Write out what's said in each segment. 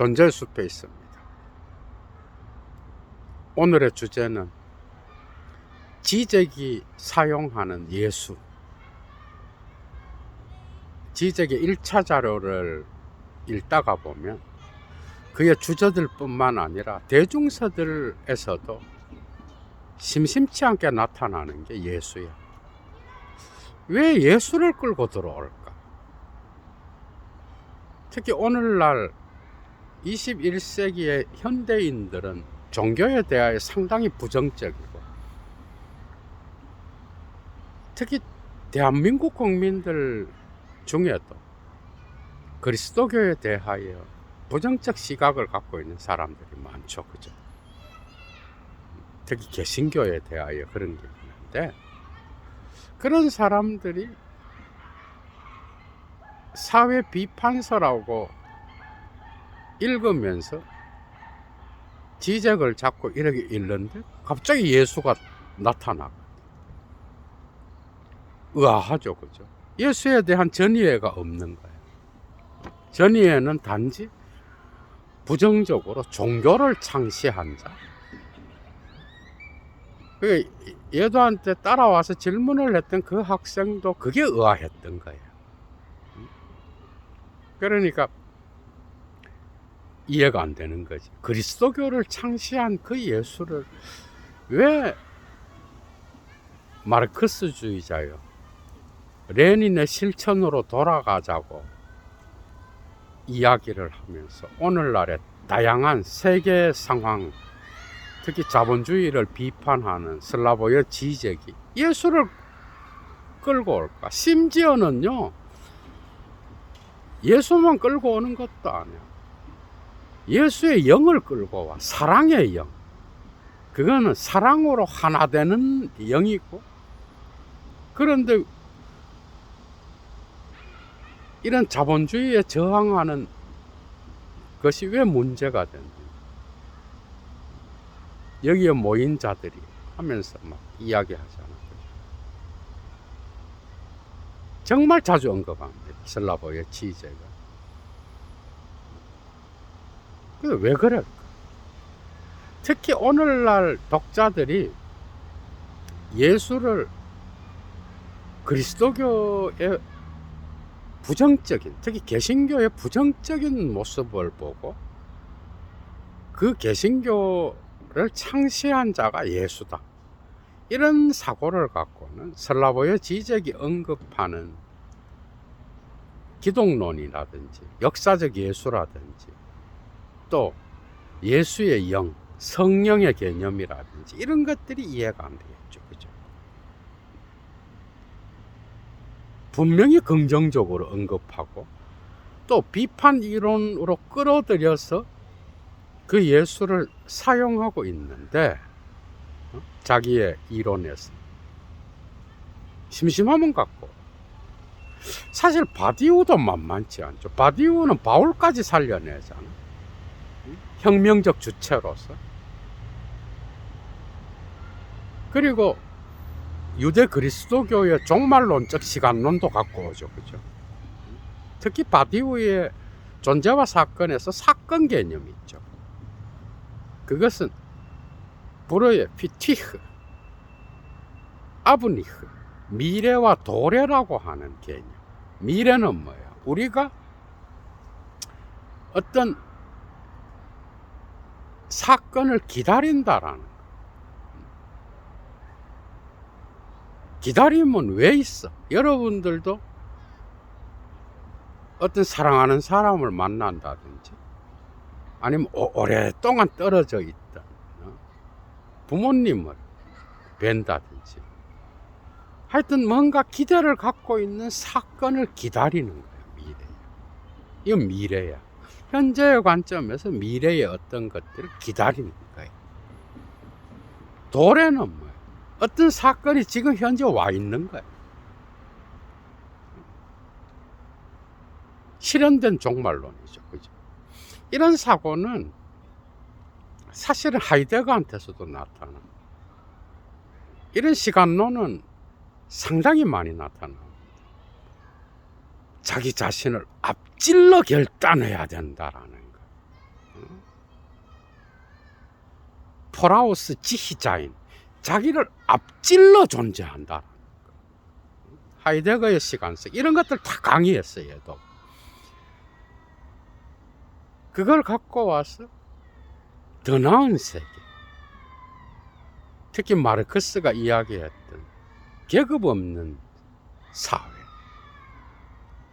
존재 숲에 있습니다. 오늘의 주제는 지적이 사용하는 예수. 지적의 1차 자료를 읽다가 보면 그의 주저들 뿐만 아니라 대중서들에서도 심심치 않게 나타나는 게 예수야. 왜 예수를 끌고 들어올까? 특히 오늘날 21세기의 현대인들은 종교에 대하여 상당히 부정적이고, 특히 대한민국 국민들 중에도 그리스도교에 대하여 부정적 시각을 갖고 있는 사람들이 많죠. 그죠? 특히 개신교에 대하여 그런 게 있는데, 그런 사람들이 사회 비판서라고 읽으면서 지적을 자꾸 이렇게 읽는데 갑자기 예수가 나타나고 의아하죠. 그죠? 예수에 대한 전이해가 없는 거예요. 전이해는 단지 부정적으로 종교를 창시한 자. 예도한테 따라와서 질문을 했던 그 학생도 그게 의아했던 거예요. 그러니까 이해가 안 되는 거지. 그리스도교를 창시한 그 예수를 왜 마르크스주의자요, 레닌의 실천으로 돌아가자고 이야기를 하면서 오늘날의 다양한 세계 상황, 특히 자본주의를 비판하는 슬라보의 지적이 예수를 끌고 올까? 심지어는요, 예수만 끌고 오는 것도 아니야. 예수의 영을 끌고 와. 사랑의 영. 그거는 사랑으로 하나 되는 영이고, 그런데 이런 자본주의에 저항하는 것이 왜 문제가 되는지 여기에 모인 자들이 하면서 막 이야기하잖아요. 정말 자주 언급합니다. 슬라보의 지제가. 왜 그럴까? 특히 오늘날 독자들이 예수를 그리스도교의 부정적인, 특히 개신교의 부정적인 모습을 보고 그 개신교를 창시한 자가 예수다, 이런 사고를 갖고는 슬라보의 지적이 언급하는 기독론이라든지 역사적 예수라든지 또 예수의 영, 성령의 개념이라든지 이런 것들이 이해가 안 되겠죠. 그죠? 분명히 긍정적으로 언급하고 또 비판 이론으로 끌어들여서 그 예수를 사용하고 있는데, 자기의 이론에서 심심하면 갖고, 사실 바디우도 만만치 않죠. 바디우는 바울까지 살려내잖아, 혁명적 주체로서. 그리고 유대 그리스도교의 종말론적 시간론도 갖고 오죠. 그죠? 특히 바디우의 존재와 사건에서 사건 개념이 있죠. 그것은 불어의 피티흐, 아브니흐, 미래와 도래라고 하는 개념. 미래는 뭐예요? 우리가 어떤 사건을 기다린다라는 거. 기다림은 왜 있어? 여러분들도 어떤 사랑하는 사람을 만난다든지 아니면 오랫동안 떨어져 있던 부모님을 뵌다든지, 하여튼 뭔가 기대를 갖고 있는 사건을 기다리는 거예요. 미래. 이건 미래야. 현재의 관점에서 미래의 어떤 것들을 기다리는 거예요. 도래는 뭐예요? 어떤 사건이 지금 현재 와 있는 거예요. 실현된 종말론이죠. 그죠? 이런 사고는 사실은 하이데거한테서도 나타나. 이런 시간론은 상당히 많이 나타납니다. 자기 자신을 앞질러 결단해야 된다라는 거. 포라우스 지히자인, 자기를 앞질러 존재한다. 하이데거의 시간성, 이런 것들 다 강의했어요. 얘도 그걸 갖고 와서 더 나은 세계, 특히 마르크스가 이야기했던 계급 없는 사회,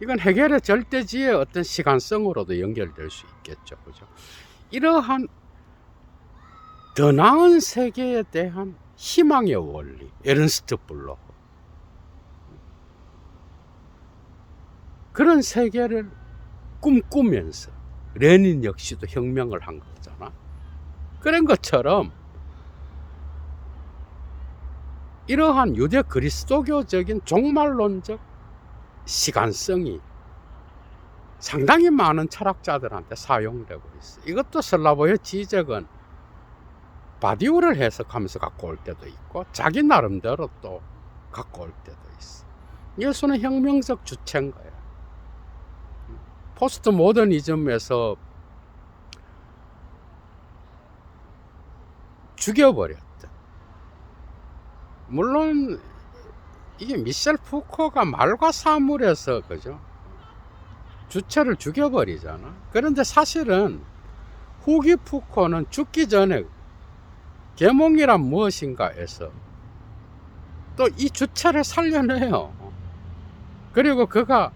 이건 해결의 절대지의 어떤 시간성으로도 연결될 수 있겠죠. 그죠? 이러한 더 나은 세계에 대한 희망의 원리, 에른스트 블록, 그런 세계를 꿈꾸면서 레닌 역시도 혁명을 한 거잖아. 그런 것처럼 이러한 유대 그리스도교적인 종말론적 시간성이 상당히 많은 철학자들한테 사용되고 있어. 이것도 슬라보의 지적은 바디우를 해석하면서 갖고 올 때도 있고 자기 나름대로 또 갖고 올 때도 있어. 예수는 혁명적 주체인 거야. 포스트 모더니즘에서 죽여버렸다. 물론 이게 미셸 푸코가 말과 사물에서, 그죠, 주체를 죽여버리잖아. 그런데 사실은 후기 푸코는 죽기 전에 계몽이란 무엇인가에서 또 이 주체를 살려내요. 그리고 그가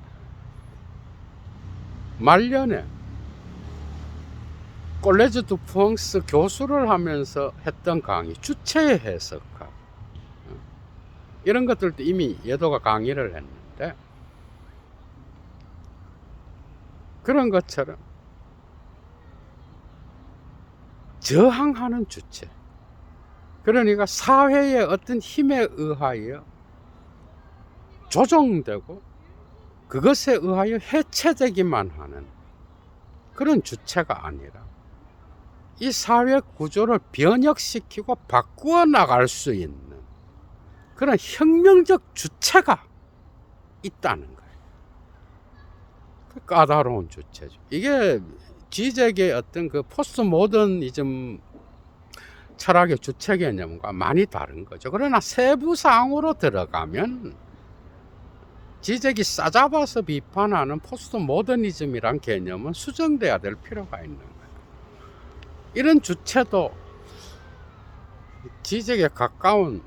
말년에 콜레즈 두 프랑스 교수를 하면서 했던 강의, 주체의 해석학, 이런 것들도 이미 예도가 강의를 했는데, 그런 것처럼 저항하는 주체, 그러니까 사회의 어떤 힘에 의하여 조정되고 그것에 의하여 해체되기만 하는 그런 주체가 아니라 이 사회 구조를 변혁시키고 바꾸어 나갈 수 있는 그런 혁명적 주체가 있다는 거예요. 그 까다로운 주체죠. 이게 지적의 어떤 그 포스트 모더니즘 철학의 주체 개념과 많이 다른 거죠. 그러나 세부 사항으로 들어가면 지적이 싸잡아서 비판하는 포스트 모더니즘이란 개념은 수정돼야 될 필요가 있는 거예요. 이런 주체도 지적에 가까운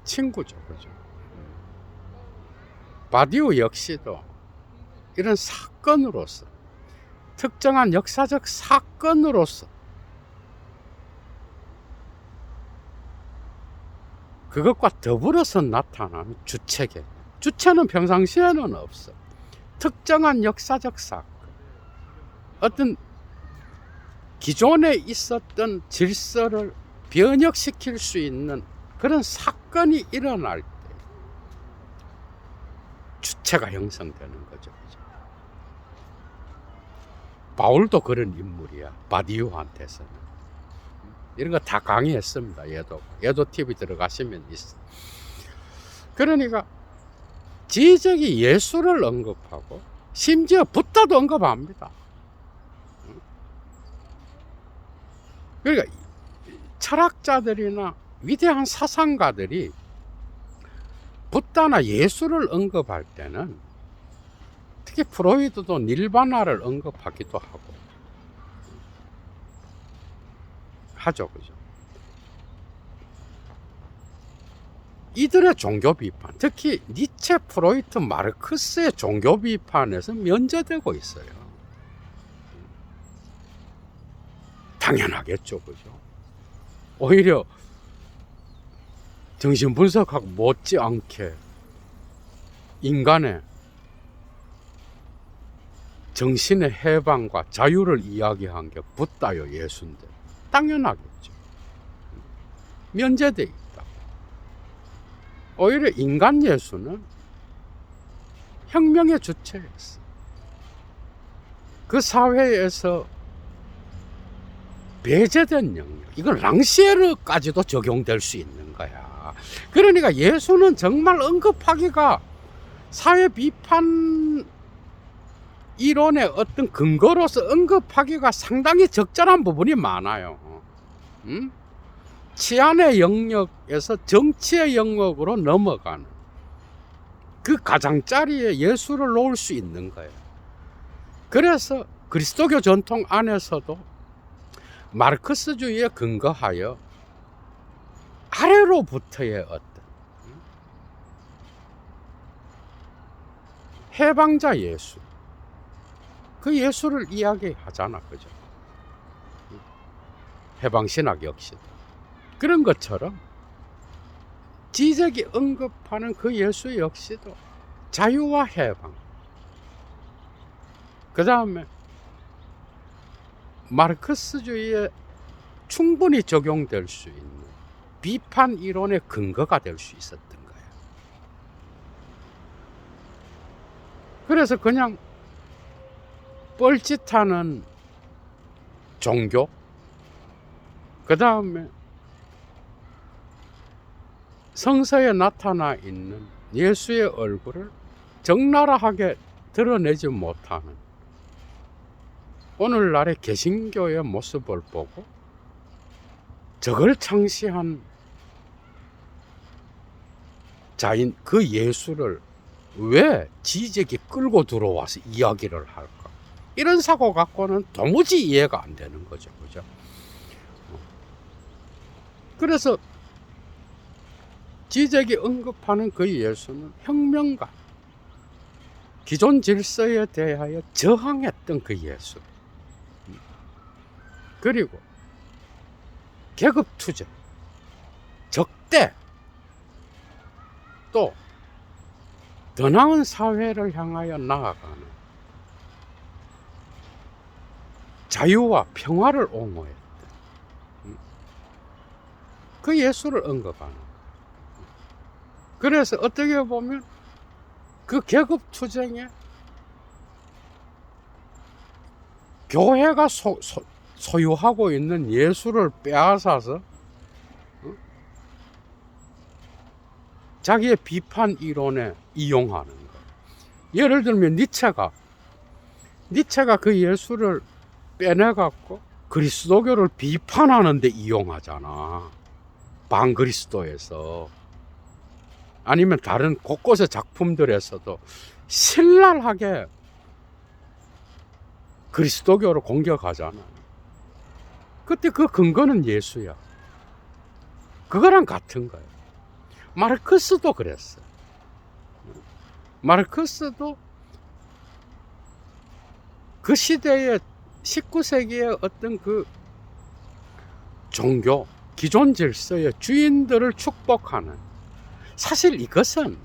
친구죠. 그죠? 바디우 역시도 이런 사건으로서, 특정한 역사적 사건으로서 그것과 더불어서 나타나는 주체계. 주체는 평상시에는 없어. 특정한 역사적 사건, 어떤 기존에 있었던 질서를 변혁시킬 수 있는 그런 사건이 일어날 때 주체가 형성되는 거죠. 바울도 그런 인물이야. 바디우한테서는. 이런 거 다 강의했습니다. 얘도 TV 들어가시면 있어. 그러니까 지적이 예수를 언급하고 심지어 붓다도 언급합니다. 그러니까 철학자들이나 위대한 사상가들이 붓다나 예수를 언급할 때는, 특히 프로이드도 닐바나를 언급하기도 하죠. 그죠? 이들의 종교 비판, 특히 니체, 프로이트, 마르크스의 종교 비판에서 면제되고 있어요. 당연하겠죠. 그죠? 오히려 정신분석학 못지않게 인간의 정신의 해방과 자유를 이야기한 게 붓다요 예수인데 당연하겠죠. 면제돼 있다. 오히려 인간 예수는 혁명의 주체였어. 그 사회에서 배제된 영역, 이건 랑시에르까지도 적용될 수 있는 거야. 그러니까 예수는 정말 언급하기가 사회 비판 이론의 어떤 근거로서 언급하기가 상당히 적절한 부분이 많아요. 치안의 영역에서 정치의 영역으로 넘어가는 그 가장자리에 예수를 놓을 수 있는 거예요. 그래서 그리스도교 전통 안에서도 마르크스주의에 근거하여 아래로부터의 어떤 해방자 예수, 그 예수를 이야기하잖아, 그죠? 해방신학 역시 그런 것처럼 지적이 언급하는 그 예수 역시도 자유와 해방, 그 다음에 마르크스주의에 충분히 적용될 수 있는 비판 이론의 근거가 될 수 있었던 거예요. 그래서 그냥 뻘짓하는 종교, 그 다음에 성서에 나타나 있는 예수의 얼굴을 적나라하게 드러내지 못하는 오늘날의 개신교의 모습을 보고 저걸 창시한 자인 그 예수를 왜 지적이 끌고 들어와서 이야기를 할까? 이런 사고 갖고는 도무지 이해가 안 되는 거죠. 그죠? 그래서 지적이 언급하는 그 예수는 혁명가, 기존 질서에 대하여 저항했던 그 예수, 그리고 계급투쟁, 적대, 또 더 나은 사회를 향하여 나아가는 자유와 평화를 옹호했던 그 예수를 언급하는 거예요. 그래서 어떻게 보면 그 계급투쟁에 교회가 소유하고 있는 예수를 빼앗아서 자기의 비판 이론에 이용하는 거예요. 예를 들면 니체가 그 예수를 빼내갖고 그리스도교를 비판하는 데 이용하잖아. 반그리스도에서. 아니면 다른 곳곳의 작품들에서도 신랄하게 그리스도교를 공격하잖아. 그때 그 근거는 예수야. 그거랑 같은 거예요. 마르크스도 그랬어요. 마르크스도 그 시대의 19세기의 어떤 그 종교, 기존 질서의 주인들을 축복하는, 사실 이것은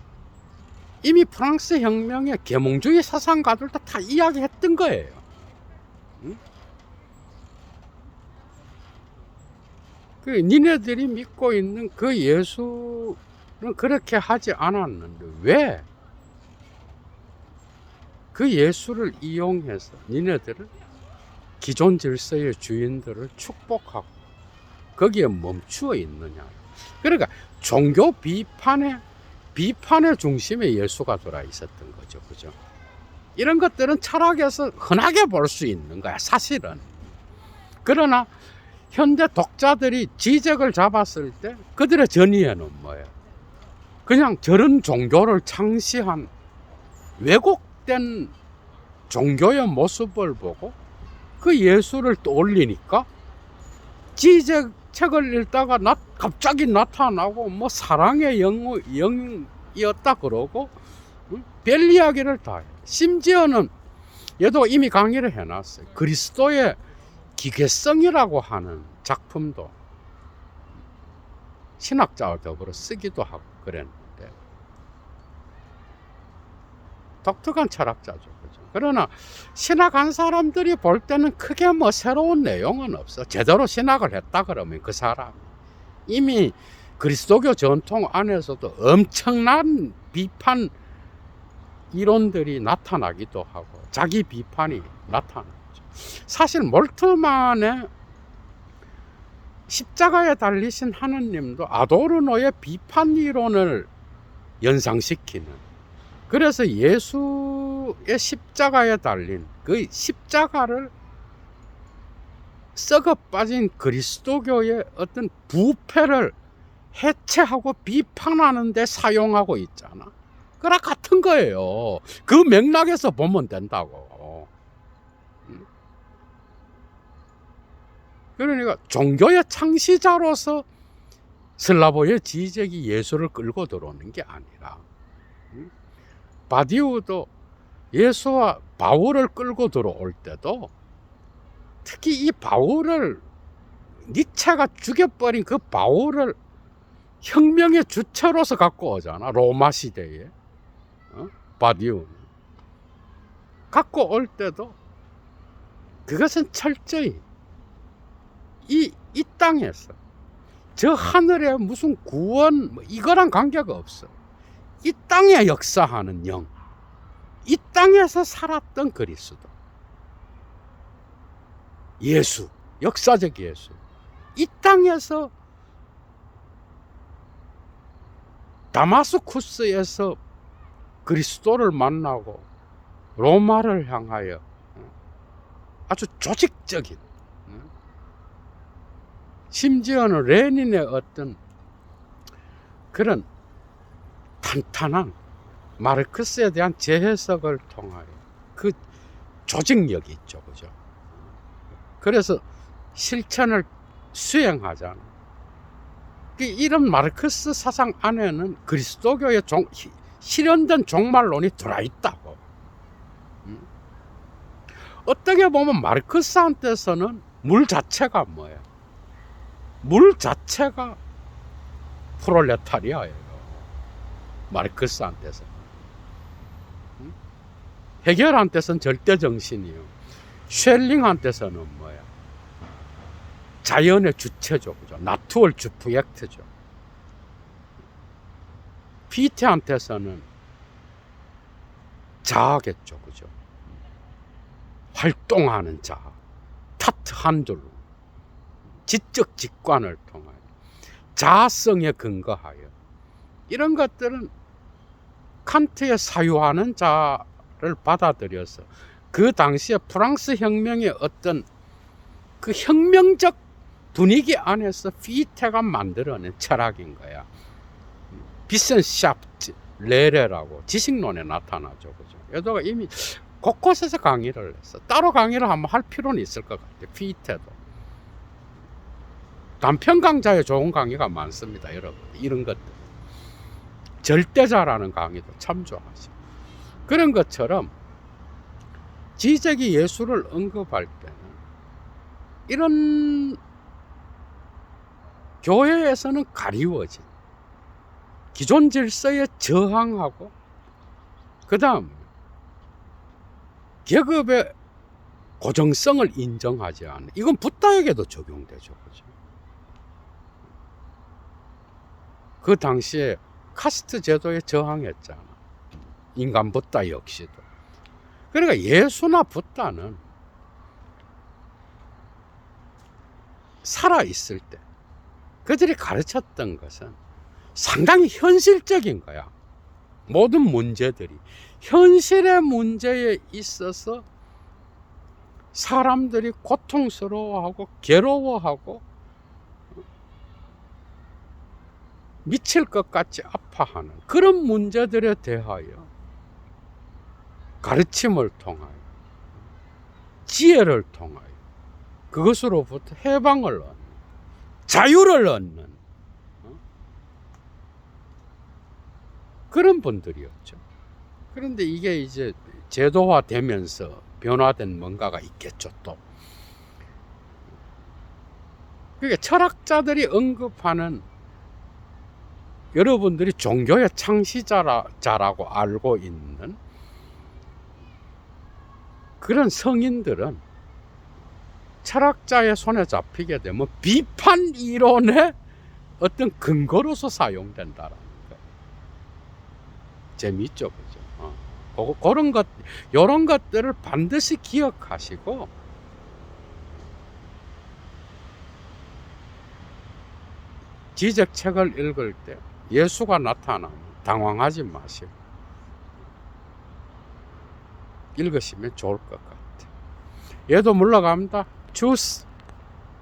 이미 프랑스 혁명의 계몽주의 사상가들도 다 이야기했던 거예요. 그 니네들이 믿고 있는 그 예수는 그렇게 하지 않았는데 왜 그 예수를 이용해서 니네들은 기존 질서의 주인들을 축복하고 거기에 멈추어 있느냐. 그러니까 종교 비판의 중심에 예수가 들어 있었던 거죠. 그죠? 이런 것들은 철학에서 흔하게 볼 수 있는 거야, 사실은. 그러나 현대 독자들이 지적을 잡았을 때 그들의 전의에는 뭐예요? 그냥 저런 종교를 창시한 왜곡된 종교의 모습을 보고 그 예수를 떠올리니까 지적책을 읽다가 갑자기 나타나고 뭐 사랑의 영이었다 그러고 별 이야기를 다 해요. 심지어는 얘도 이미 강의를 해놨어요. 그리스도의 기괴성이라고 하는 작품도 신학자와 더불어 쓰기도 하고 그랬는데, 독특한 철학자죠. 그죠? 그러나 신학한 사람들이 볼 때는 크게 뭐 새로운 내용은 없어. 제대로 신학을 했다 그러면 그 사람 이미 그리스도교 전통 안에서도 엄청난 비판 이론들이 나타나기도 하고 자기 비판이 나타나죠. 사실 몰트만의 십자가에 달리신 하느님도 아도르노의 비판 이론을 연상시키는 그래서 예수의 십자가에 달린 그 십자가를 썩어 빠진 그리스도교의 어떤 부패를 해체하고 비판하는 데 사용하고 있잖아. 그랑 같은 거예요. 그 맥락에서 보면 된다고. 그러니까 종교의 창시자로서 슬라보의 지적이 예수를 끌고 들어오는 게 아니라, 바디우도 예수와 바울을 끌고 들어올 때도 특히 이 바울을, 니체가 죽여버린 그 바울을 혁명의 주체로서 갖고 오잖아. 로마 시대에. 바디우는 갖고 올 때도 그것은 철저히 이 땅에서, 저 하늘에 무슨 구원 이거랑 관계가 없어. 이 땅에 역사하는 영, 이 땅에서 살았던 그리스도, 예수, 역사적 예수, 이 땅에서 다마스쿠스에서 그리스도를 만나고 로마를 향하여 아주 조직적인, 심지어는 레닌의 어떤 그런 탄탄한 마르크스에 대한 재해석을 통하여 그 조직력이 있죠, 그죠? 그래서 실천을 수행하잖아. 이런 마르크스 사상 안에는 그리스도교의 실현된 종말론이 들어있다고. 어떻게 보면 마르크스한테서는 물 자체가 뭐예요? 물 자체가 프롤레타리아예요. 마르크스한테서. 헤겔한테서는 절대정신이요. 쉘링한테서는 뭐야? 자연의 주체죠. 그죠? 나투얼 주프젝트죠. 피테한테서는 자아겠죠. 그죠? 활동하는 자아. 타트 한둘. 지적 직관을 통하여. 자아성에 근거하여. 이런 것들은 칸트의 사유하는 자를 받아들여서 그 당시에 프랑스 혁명의 어떤 그 혁명적 분위기 안에서 피테가 만들어낸 철학인 거야. 비센 샤프트 레레라고 지식론에 나타나죠. 그죠? 여도가 이미 곳곳에서 강의를 했어. 따로 강의를 한번 할 필요는 있을 것 같아요. 피테도. 단편 강좌에 좋은 강의가 많습니다. 여러분. 이런 것들. 절대자라는 강의도 참조하시고. 그런 것처럼 지적이 예수를 언급할 때는 이런 교회에서는 가리워진 기존 질서에 저항하고, 그 다음 계급의 고정성을 인정하지 않는, 이건 붓다에게도 적용되죠. 그죠? 그 당시에 카스트 제도에 저항했잖아. 인간 붓다 역시도. 그러니까 예수나 붓다는 살아있을 때 그들이 가르쳤던 것은 상당히 현실적인 거야. 모든 문제들이 현실의 문제에 있어서 사람들이 고통스러워하고 괴로워하고 미칠 것 같이 아파하는 그런 문제들에 대하여 가르침을 통하여, 지혜를 통하여 그것으로부터 해방을 얻는, 자유를 얻는 그런 분들이었죠. 그런데 이게 이제 제도화되면서 변화된 뭔가가 있겠죠. 또 그게 철학자들이 언급하는, 여러분들이 종교의 창시자라고 알고 있는 그런 성인들은 철학자의 손에 잡히게 되면 비판 이론의 어떤 근거로서 사용된다라는 거예요. 재미있죠, 그죠? 그런 것, 이런 것들을 반드시 기억하시고, 지적책을 읽을 때 예수가 나타나면 당황하지 마시고, 읽으시면 좋을 것 같아요. 얘도 물러갑니다. 주스.